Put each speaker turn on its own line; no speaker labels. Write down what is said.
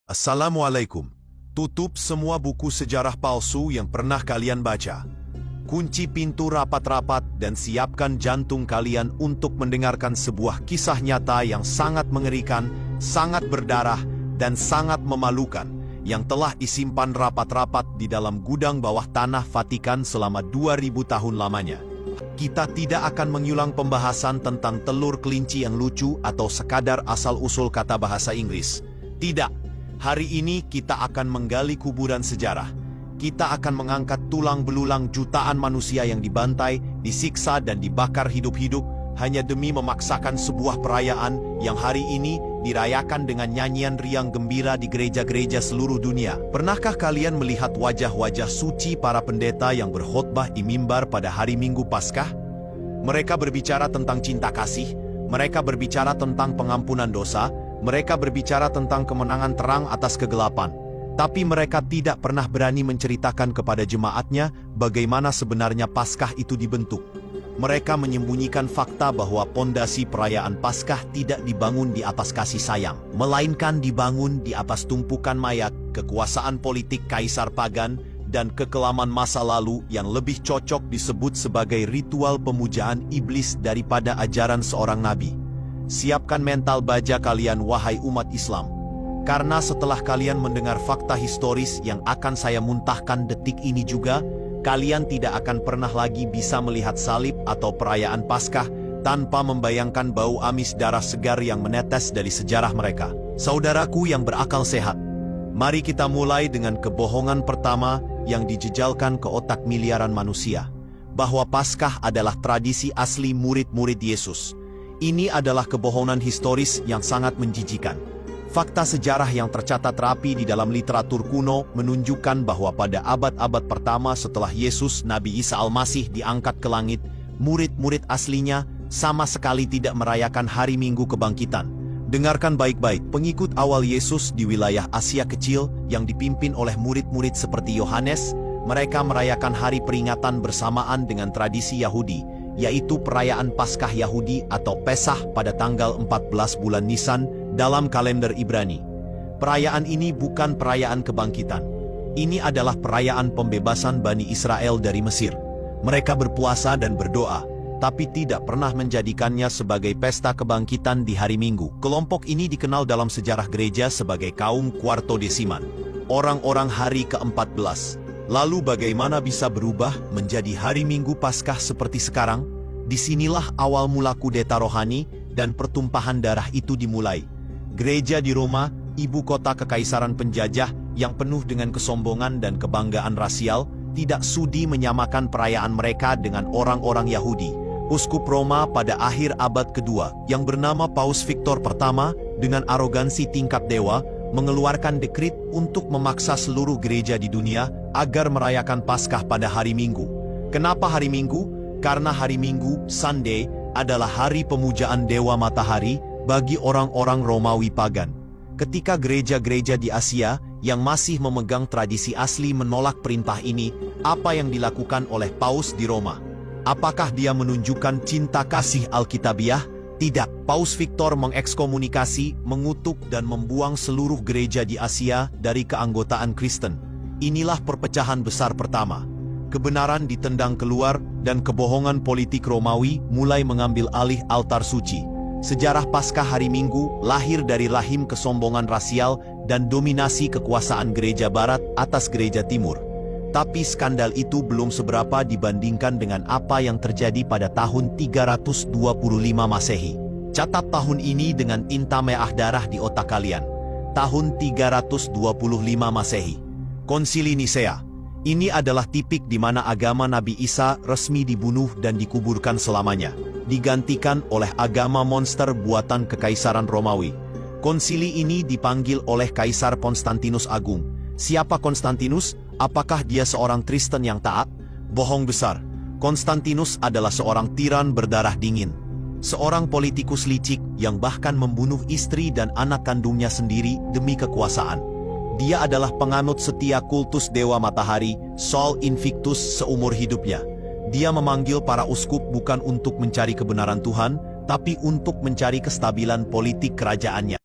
Assalamualaikum. Tutup semua buku sejarah palsu yang pernah kalian baca. Kunci pintu rapat-rapat dan siapkan jantung kalian untuk mendengarkan sebuah kisah nyata yang sangat mengerikan, sangat berdarah, dan sangat memalukan yang telah disimpan rapat-rapat di dalam gudang bawah tanah Vatikan selama 2000 tahun lamanya. Kita tidak akan mengulang pembahasan tentang telur kelinci yang lucu atau sekadar asal-usul kata bahasa Inggris. Tidak. Hari ini kita akan menggali kuburan sejarah. Kita akan mengangkat tulang belulang jutaan manusia yang dibantai, disiksa dan dibakar hidup-hidup hanya demi memaksakan sebuah perayaan yang hari ini dirayakan dengan nyanyian riang gembira di gereja-gereja seluruh dunia. Pernahkah kalian melihat wajah-wajah suci para pendeta yang berkhotbah di mimbar pada hari Minggu Paskah? Mereka berbicara tentang cinta kasih, mereka berbicara tentang pengampunan dosa, mereka berbicara tentang kemenangan terang atas kegelapan. Tapi mereka tidak pernah berani menceritakan kepada jemaatnya bagaimana sebenarnya Paskah itu dibentuk. Mereka menyembunyikan fakta bahwa pondasi perayaan Paskah tidak dibangun di atas kasih sayang, melainkan dibangun di atas tumpukan mayat, kekuasaan politik kaisar pagan, dan kekelaman masa lalu yang lebih cocok disebut sebagai ritual pemujaan iblis daripada ajaran seorang nabi. Siapkan mental baja kalian, wahai umat Islam. Karena setelah kalian mendengar fakta historis yang akan saya muntahkan detik ini juga, kalian tidak akan pernah lagi bisa melihat salib atau perayaan Paskah tanpa membayangkan bau amis darah segar yang menetes dari sejarah mereka. Saudaraku yang berakal sehat, mari kita mulai dengan kebohongan pertama yang dijejalkan ke otak miliaran manusia, bahwa Paskah adalah tradisi asli murid-murid Yesus. Ini adalah kebohongan historis yang sangat menjijikan. Fakta sejarah yang tercatat rapi di dalam literatur kuno menunjukkan bahwa pada abad-abad pertama setelah Yesus, Nabi Isa Al-Masih diangkat ke langit, murid-murid aslinya sama sekali tidak merayakan hari Minggu Kebangkitan. Dengarkan baik-baik, pengikut awal Yesus di wilayah Asia Kecil yang dipimpin oleh murid-murid seperti Yohanes, mereka merayakan hari peringatan bersamaan dengan tradisi Yahudi, yaitu perayaan Paskah Yahudi atau Pesah pada tanggal 14 bulan Nisan dalam kalender Ibrani. Perayaan ini bukan perayaan kebangkitan. Ini adalah perayaan pembebasan Bani Israel dari Mesir. Mereka berpuasa dan berdoa, tapi tidak pernah menjadikannya sebagai pesta kebangkitan di hari Minggu. Kelompok ini dikenal dalam sejarah gereja sebagai kaum Quartodeciman, orang-orang hari ke-14. Lalu bagaimana bisa berubah menjadi hari Minggu Paskah seperti sekarang? Disinilah awal mula kudeta rohani dan pertumpahan darah itu dimulai. Gereja di Roma, ibu kota kekaisaran penjajah yang penuh dengan kesombongan dan kebanggaan rasial, tidak sudi menyamakan perayaan mereka dengan orang-orang Yahudi. Uskup Roma pada akhir abad kedua yang bernama Paus Victor pertama dengan arogansi tingkat dewa mengeluarkan dekrit untuk memaksa seluruh gereja di dunia agar merayakan Paskah pada hari Minggu. Kenapa hari Minggu? Karena hari Minggu, Sunday, adalah hari pemujaan dewa matahari bagi orang-orang Romawi pagan. Ketika gereja-gereja di Asia yang masih memegang tradisi asli menolak perintah ini, apa yang dilakukan oleh Paus di Roma? Apakah dia menunjukkan cinta kasih Alkitabiah? Tidak. Paus Victor mengekskomunikasi, mengutuk dan membuang seluruh gereja di Asia dari keanggotaan Kristen. Inilah perpecahan besar pertama. Kebenaran ditendang keluar dan kebohongan politik Romawi mulai mengambil alih altar suci. Sejarah Paskah hari Minggu lahir dari rahim kesombongan rasial dan dominasi kekuasaan gereja barat atas gereja timur. Tapi skandal itu belum seberapa dibandingkan dengan apa yang terjadi pada tahun 325 Masehi. Catat tahun ini dengan tinta merah darah di otak kalian. Tahun 325 Masehi. Konsili Nisea. Ini adalah tipik di mana agama Nabi Isa resmi dibunuh dan dikuburkan selamanya, digantikan oleh agama monster buatan Kekaisaran Romawi. Konsili ini dipanggil oleh Kaisar Konstantinus Agung. Siapa Konstantinus? Apakah dia seorang Kristen yang taat? Bohong besar. Konstantinus adalah seorang tiran berdarah dingin. Seorang politikus licik yang bahkan membunuh istri dan anak kandungnya sendiri demi kekuasaan. Dia adalah penganut setia kultus Dewa Matahari, Sol Invictus seumur hidupnya. Dia memanggil para uskup bukan untuk mencari kebenaran Tuhan, tapi untuk mencari kestabilan politik kerajaannya.